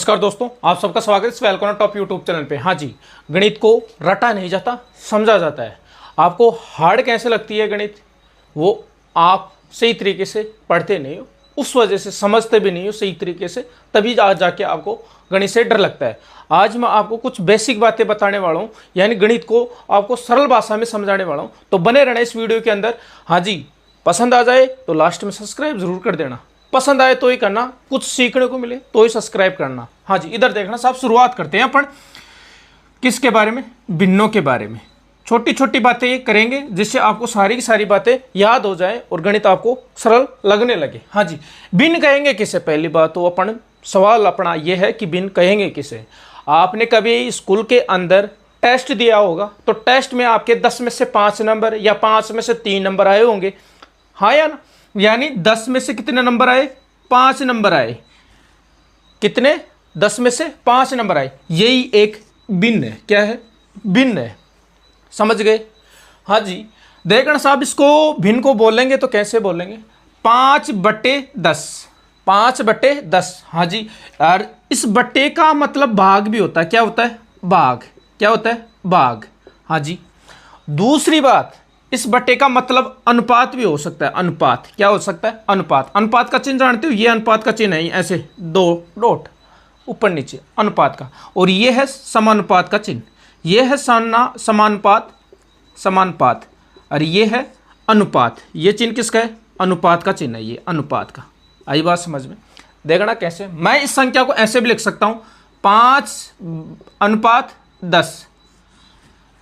नमस्कार दोस्तों, आप सबका स्वागत है इस वेलकम टॉप यूट्यूब चैनल पे। हाँ जी, गणित को रटा नहीं जाता, समझा जाता है। आपको हार्ड कैसे लगती है गणित, वो आप सही तरीके से पढ़ते नहीं हो, उस वजह से समझते भी नहीं हो सही तरीके से, तभी आज जाके आपको गणित से डर लगता है। आज मैं आपको कुछ बेसिक बातें बताने वाला हूँ, यानी गणित को आपको सरल भाषा में समझाने वाला हूँ। तो बने रहना इस वीडियो के अंदर। हाँ जी, पसंद आ जाए तो लास्ट में सब्सक्राइब जरूर कर देना, पसंद आए तो ही करना, कुछ सीखने को मिले तो ही सब्सक्राइब करना। हाँ जी, इधर देखना साहब, शुरुआत करते हैं अपन किसके बारे में, भिन्नों के बारे में। छोटी छोटी बातें ये करेंगे जिससे आपको सारी की सारी बातें याद हो जाए और गणित आपको सरल लगने लगे। हाँ जी, भिन्न कहेंगे किसे, पहली बात तो अपन सवाल अपना ये है कि भिन्न कहेंगे किसे। आपने कभी स्कूल के अंदर टेस्ट दिया होगा, तो टेस्ट में आपके 10 में से 5 नंबर या 5 में से 3 नंबर आए होंगे, हाँ या ना। यानी 10 में से कितने नंबर आए, 5 नंबर आए। कितने, 10 में से 5 नंबर आए। यही एक भिन्न है। क्या है, भिन्न है, समझ गए। हाँ जी, देखना साहब, इसको भिन्न को बोलेंगे तो कैसे बोलेंगे, 5/10, 5/10। हाँ जी, और इस बट्टे का मतलब भाग भी होता है। क्या होता है, भाग। क्या होता है, भाग। हाँ जी, दूसरी बात, इस बट्टे का मतलब अनुपात भी हो सकता है। अनुपात क्या हो सकता है, अनुपात। अनुपात का चिन्ह जानते हो, ये अनुपात का चिन्ह है, ऐसे 2 डॉट ऊपर नीचे, अनुपात का। और ये है समानुपात का चिन्ह, ये है समानुपात, समानुपात। और ये है अनुपात। ये चिन्ह किसका है, अनुपात का चिन्ह है, ये अनुपात का। आई बात समझ में। देखना कैसे, मैं इस संख्या को ऐसे भी लिख सकता हूं, 5/10।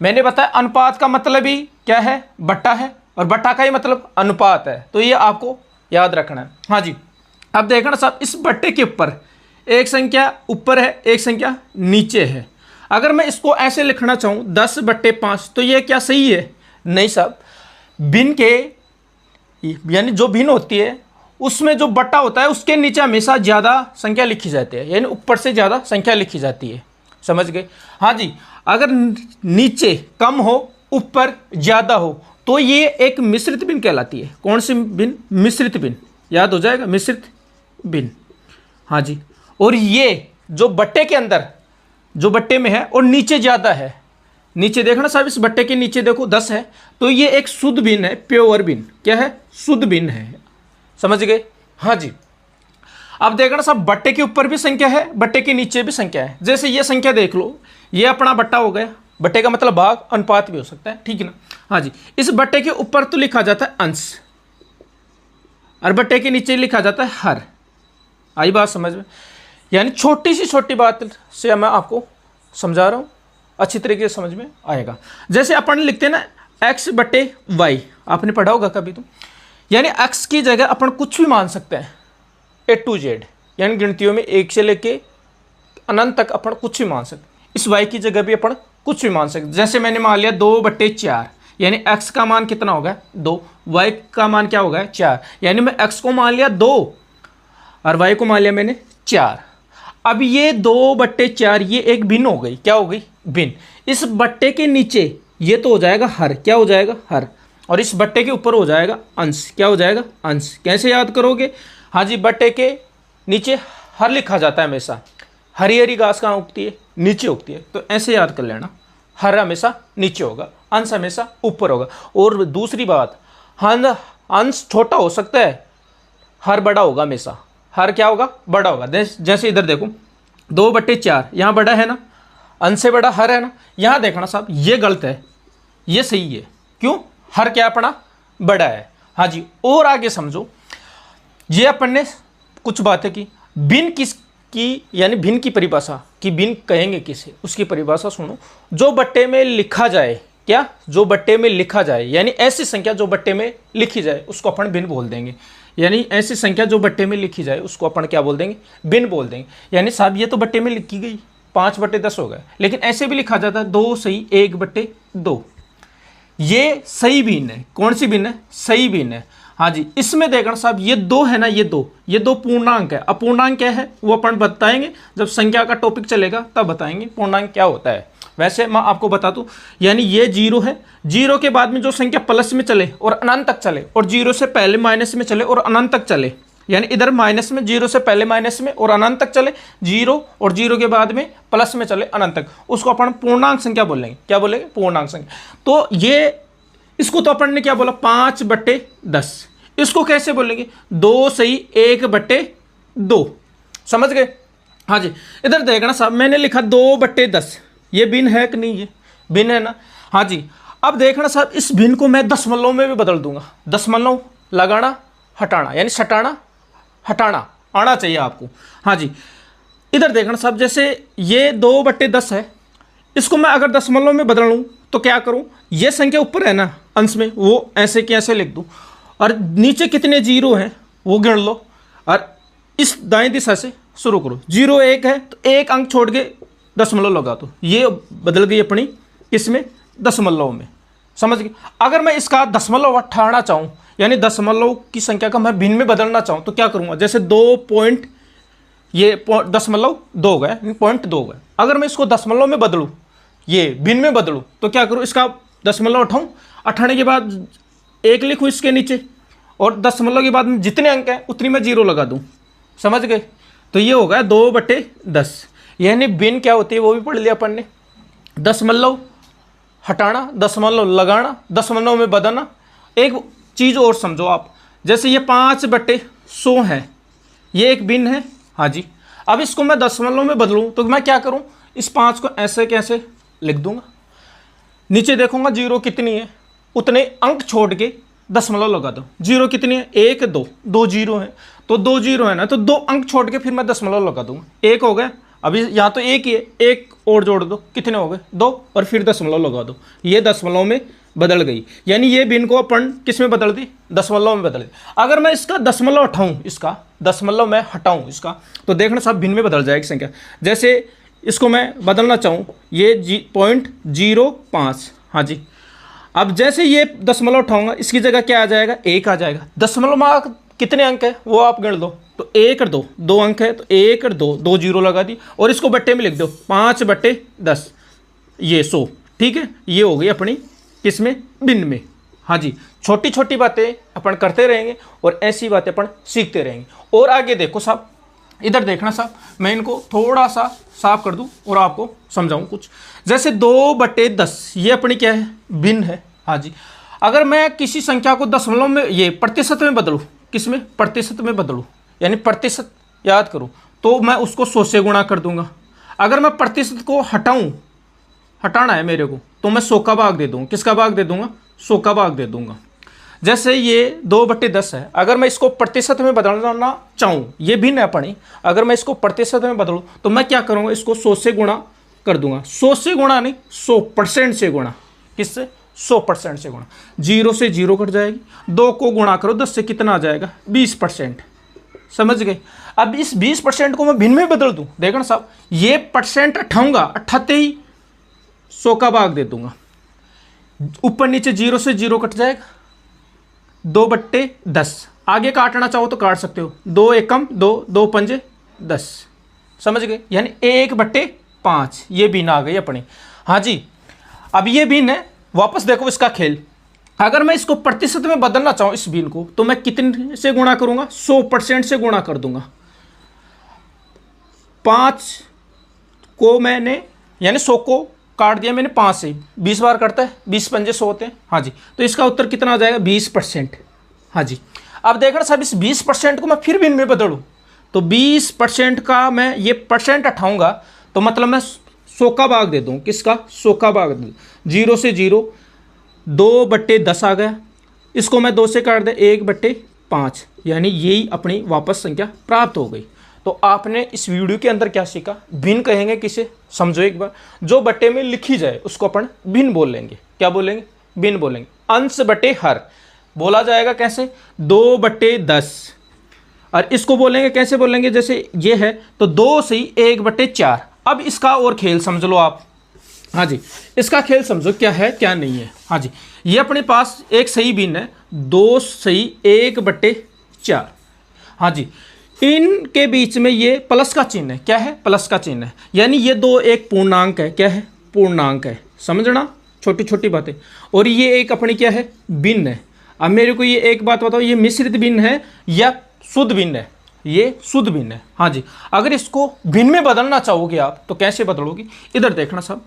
मैंने बताया अनुपात का मतलब ही क्या है, बट्टा है, और बट्टा का ही मतलब अनुपात है। तो ये आपको याद रखना है। हाँ जी, अब देखना साहब, इस बट्टे के ऊपर एक संख्या ऊपर है, एक संख्या नीचे है। अगर मैं इसको ऐसे लिखना चाहूँ 10/5, तो ये क्या सही है, नहीं साहब। भिन्न के यानी जो भिन्न होती है उसमें जो बट्टा होता है उसके नीचे हमेशा ज़्यादा संख्या लिखी जाती है, यानी ऊपर से ज़्यादा संख्या लिखी जाती है, समझ गए। हाँ जी, अगर नीचे कम हो ऊपर ज़्यादा हो तो ये एक मिश्रित भिन्न कहलाती है। कौन सी भिन्न, मिश्रित भिन्न। याद हो जाएगा, मिश्रित भिन्न। हाँ जी, और ये जो बट्टे के अंदर, जो बट्टे में है और नीचे ज़्यादा है, नीचे देखना साहब, इस बट्टे के नीचे देखो 10 है, तो ये एक शुद्ध भिन्न है, प्योर भिन्न। क्या है, शुद्ध भिन्न है, समझ गए। हाँ जी, अब देखना साहब, बट्टे के ऊपर भी संख्या है, बट्टे के नीचे भी संख्या है। जैसे ये संख्या देख लो, ये अपना बट्टा हो गया, बट्टे का मतलब भाग, अनुपात भी हो सकता है, ठीक है ना। हाँ जी, इस बट्टे के ऊपर तो लिखा जाता है अंश, और बट्टे के नीचे लिखा जाता है हर। आई बात समझ में। यानी छोटी सी छोटी बात से मैं आपको समझा रहा हूँ, अच्छी तरीके से समझ में आएगा। जैसे अपन लिखते हैं ना x/y, आपने पढ़ा होगा कभी तो। यानी x की जगह अपन कुछ भी मान सकते हैं, A to Z, यानी गिनतियों में 1 से लेके अनंत तक अपन कुछ भी मान सकते हैं। इस y की जगह भी अपन कुछ भी मान सकते। जैसे मैंने मान लिया 2/4, यानी x का मान कितना होगा, 2, y का मान क्या होगा, 4। यानी मैं x को मान लिया 2 और y को मान लिया मैंने 4। अब ये 2/4 ये एक भिन्न हो गई। क्या हो गई, भिन्न। इस बट्टे के नीचे ये तो हो जाएगा हर। क्या हो जाएगा, हर। और इस बट्टे के ऊपर हो जाएगा अंश। क्या हो जाएगा, अंश। कैसे याद करोगे, हाँ जी, बट्टे के नीचे हर लिखा जाता है हमेशा। हरी हरी घास कहाँ उगती है, नीचे उगती है, तो ऐसे याद कर लेना, हर हमेशा नीचे होगा, अंश हमेशा ऊपर होगा। और दूसरी बात, अंश छोटा हो सकता है, हर बड़ा होगा हमेशा। हर क्या होगा, बड़ा होगा। जैसे इधर देखो 2/4, यहाँ बड़ा है ना, अंश से बड़ा हर है ना। यहाँ देखना साहब, ये गलत है, ये सही है। क्यों, हर क्या अपना बड़ा है। हाँ जी, और आगे समझो, ये अपन ने कुछ बातें की। भिन्न किसकी, यानी भिन्न की परिभाषा कि भिन्न कहेंगे किसे, उसकी परिभाषा सुनो। जो बट्टे में लिखा जाए, क्या, जो बट्टे में लिखा जाए, यानी ऐसी संख्या जो बट्टे में लिखी जाए उसको अपन भिन्न बोल देंगे। यानी ऐसी संख्या जो बट्टे में लिखी जाए उसको अपन क्या बोल देंगे, भिन्न बोल देंगे। यानी साहब ये तो बट्टे में लिखी गई 5/10 हो गए, लेकिन ऐसे भी लिखा जाता है 2 सही 1/2। ये सही भिन्न है। कौन सी भिन्न है, सही भिन्न है। हाँ जी, इसमें देखना साहब, ये 2 है ना, ये 2 पूर्णांक है। अपूर्णांक क्या है वो अपन बताएंगे जब संख्या का टॉपिक चलेगा, तब बताएंगे पूर्णांक क्या होता है। वैसे मैं आपको बता दूं, यानी ये 0 है, 0 के बाद में जो संख्या प्लस में चले और अनंत तक चले, और 0 से पहले माइनस में चले और अनंत तक चले, यानी इधर माइनस में, जीरो से पहले माइनस में और अनंत तक चले, जीरो और जीरो के बाद में प्लस में चले अनंत तक, उसको अपन पूर्णांक संख्या बोलेंगे। क्या बोलेंगे? पूर्णांक संख्या। तो ये इसको तो अपन ने क्या बोला? 5/10। इसको कैसे बोलेंगे? 2 सही 1/2। समझ गए? हाँ जी। इधर देखना साहब, मैंने लिखा 2/10, ये भिन्न है कि नहीं? ये भिन्न है ना? हाँ जी। अब देखना साहब, इस भिन्न को मैं दशमलव में भी बदल दूंगा। दशमलव लगाना हटाना, यानी सटाना हटाना आना चाहिए आपको। हाँ जी। इधर देखना साहब, जैसे ये 2/10 है, इसको मैं अगर दशमलव में बदल लूँ तो क्या करूँ? ये संख्या ऊपर है ना अंश में, वो ऐसे के ऐसे लिख दूँ, और नीचे कितने जीरो हैं वो गिन लो, और इस दाएं दिशा से शुरू करो। 0 1 है तो एक अंक छोड़ के दशमलव लगा दो, ये बदल गई अपनी इसमें दशमलव में। समझ गए? अगर मैं इसका दशमलव हटाना चाहूँ, यानी दशमलव की संख्या का मैं भिन्न में बदलना चाहूँ, तो क्या करूँगा? जैसे 2 ये 0.2 गए, 0.2 गए। अगर मैं इसको दशमलव में बदलूँ, ये भिन्न में बदलूँ, तो क्या करूँ? इसका दशमलव उठाऊँ, उठाने के बाद 1 लिखूँ इसके नीचे, और दशमलव के बाद में जितने अंक हैं उतनी मैं जीरो लगा दूँ। समझ गए? तो ये हो गया 2/10। यानी भिन्न क्या होती है वो भी पढ़ लिया अपन ने। दशमलव हटाना, दशमलव लगाना, दशमलव में बदलना। एक चीज़ और समझो आप, जैसे ये 5/100 है, ये एक भिन्न है। हाँ जी। अब इसको मैं दशमलव में बदलूँ तो मैं क्या करूँ? इस 5 को ऐसे कैसे लिख दूंगा, नीचे देखूंगा जीरो कितनी है, उतने अंक छोड़ के दशमलव लगा दो। जीरो कितनी है? 1 2, 2 जीरो है, तो 2 जीरो है ना, तो 2 अंक छोड़ के फिर मैं दशमलव लगा दूंगा। 1 हो गया, अभी यहाँ तो 1 ही है, 1 और जोड़ दो, कितने हो गए? 2, और फिर दशमलव लगा दो। ये दशमलव में बदल गई, यानी ये भिन्न को अपन किस में बदल दी? दशमलव में बदल दी। अगर मैं इसका दशमलव हटाऊँ, इसका दशमलव मैं हटाऊँ इसका, तो देखना सब भिन्न में बदल जाएगी संख्या। जैसे इसको मैं बदलना चाहूँ, ये 0.05। हाँ जी। अब जैसे ये दशमलव उठाऊंगा, इसकी जगह क्या आ जाएगा? 1 आ जाएगा। दशमलव में कितने अंक है वो आप गिन लो, तो 1 और 2, 2 अंक है, तो 1 और 2, 2 जीरो लगा दी, और इसको बट्टे में लिख दो 5/10, ये 100। ठीक है? ये हो गई अपनी किसमें? भिन्न में। हाँ जी। छोटी छोटी बातें अपन करते रहेंगे और ऐसी बातें अपन सीखते रहेंगे। और आगे देखो साहब, इधर देखना साहब, मैं इनको थोड़ा सा साफ कर दूं और आपको समझाऊं कुछ। जैसे 2/10 ये अपनी क्या है? भिन्न है। हाँ जी। अगर मैं किसी संख्या को दशमलव में, ये प्रतिशत में बदलूं, किस में? प्रतिशत में बदलूं, यानी प्रतिशत याद करूं, तो मैं उसको 100 से गुणा कर दूंगा। अगर मैं प्रतिशत को हटाना है मेरे को, तो मैं 100 का भाग दे दूंगा। किसका भाग दे दूंगा? 100 का भाग दे दूंगा। जैसे ये 2/10 है, अगर मैं इसको प्रतिशत में बदलना चाहूँ, ये भिन्न है अपनी, अगर मैं इसको प्रतिशत में बदलूँ तो मैं क्या करूँगा? इसको 100 से गुणा कर दूंगा। 100 से गुणा नहीं, 100% से गुणा। किससे? 100% से गुणा। 0 से 0 कट जाएगी, 2 को गुणा करो 10 से, कितना आ जाएगा? 20%। समझ गए? अब इस 20% को मैं भिन्न में बदल दूँ, देखना साहब, ये परसेंट उठाऊंगा, अठाते ही 100 का भाग दे दूंगा, ऊपर नीचे 0 से 0 कट जाएगा, 2/10। आगे काटना चाहो तो काट सकते हो, 2 एकम 2, 2 पंजे 10। समझ गए? यानी 1/5 ये भिन्न आ गई अपनी। हाँ जी। अब ये भिन्न है, वापस देखो इसका खेल। अगर मैं इसको प्रतिशत में बदलना चाहूँ इस भिन्न को, तो मैं कितने से गुणा करूंगा? 100% से गुणा कर दूंगा। 5 को मैंने, यानी 100 को काट दिया मैंने 5 से, 20 बार करता है, 20 पंजे 100 होते हैं। हाँ जी। तो इसका उत्तर कितना आ जाएगा? 20%। हाँ जी। अब देखना साहब, इस 20% को मैं फिर भिन्न में बदलूँ, तो 20% का मैं ये परसेंट उठाऊंगा, तो मतलब मैं 100 का भाग दे दूँ। किसका? 100 का भाग दे दूँ। 0 से 0, 2/10 आ गया, इसको मैं 2 से काट दे, 1/5, यानी यही अपनी वापस संख्या प्राप्त हो गई। तो आपने इस वीडियो के अंदर क्या सीखा? भिन्न कहेंगे किसे? समझो एक बार, जो बट्टे में लिखी जाए उसको अपन भिन्न बोल लेंगे। क्या बोलेंगे? भिन्न बोलेंगे। अंश बटे हर बोला जाएगा कैसे? 2/10। और इसको बोलेंगे कैसे बोलेंगे? जैसे ये है तो 2 से 1/4। अब इसका और खेल समझ लो आप। हाँ जी। इसका खेल समझो क्या है क्या नहीं है। हाँ जी। ये अपने पास एक सही भिन्न है, 2 सही 1/4। हाँ जी। इनके बीच में ये प्लस का चिन्ह है। क्या है? प्लस का चिन्ह है, यानी ये 2 एक पूर्णांक है। क्या है? पूर्णांक है। समझना, छोटी छोटी बातें। और ये एक अपनी क्या है? भिन्न है। अब मेरे को ये एक बात बताओ, ये मिश्रित भिन्न है या शुद्ध भिन्न है, ये शुद्ध भिन्न है। हाँ जी, अगर इसको भिन्न में बदलना चाहोगे आप तो कैसे बदलोगे, इधर देखना साहब,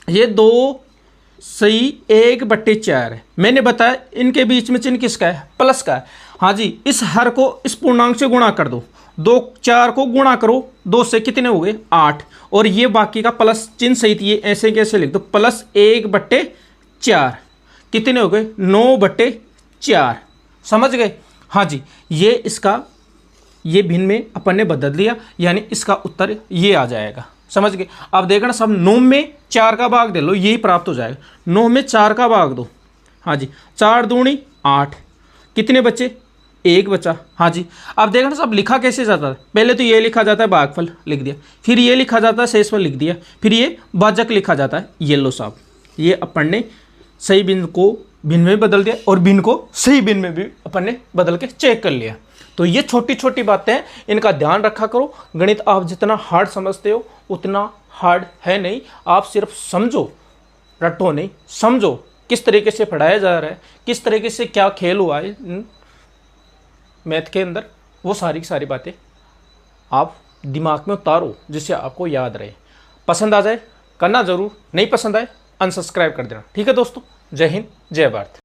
ये 2 सही 1/4 है। मैंने बताया इनके बीच में चिन्ह किसका है, प्लस का है। हाँ जी, इस हर को इस पूर्णांक से गुणा कर दो, 2 4 को गुणा करो 2 से, कितने हो गए 8, और ये बाकी का प्लस चिन्ह सहित ये ऐसे कैसे लिख दो, प्लस 1/4, कितने हो गए 9/4, समझ गए। हाँ जी, ये इसका ये भिन्न में अपन ने बदल दिया, यानी इसका उत्तर ये आ जाएगा, समझ गए। अब देखना सब 9 में 4 का भाग दे लो, यही प्राप्त हो जाएगा। 9 में 4 का भाग दो, हाँ जी, 4 दूनी 8, कितने बचे 1 बचा। हाँ जी, अब देखना सब लिखा कैसे जाता है, पहले तो ये लिखा जाता है भागफल लिख दिया, फिर ये लिखा जाता है शेषफल लिख दिया, फिर ये भाजक लिखा जाता है। ये लो साहब, ये अपन ने सही भिन्न को भिन्न में बदल दिया और भिन्न को सही भिन्न में भी अपन ने बदल के चेक कर लिया। तो ये छोटी छोटी बातें हैं, इनका ध्यान रखा करो। गणित आप जितना हार्ड समझते हो उतना हार्ड है नहीं, आप सिर्फ समझो, रटो नहीं, समझो किस तरीके से पढ़ाया जा रहा है, किस तरीके से क्या खेल हुआ है मैथ के अंदर, वो सारी की सारी बातें आप दिमाग में उतारो जिससे आपको याद रहे। पसंद आ जाए करना जरूर, नहीं पसंद आए अनसब्सक्राइब कर देना, ठीक है दोस्तों। जय हिंद, जय भारत।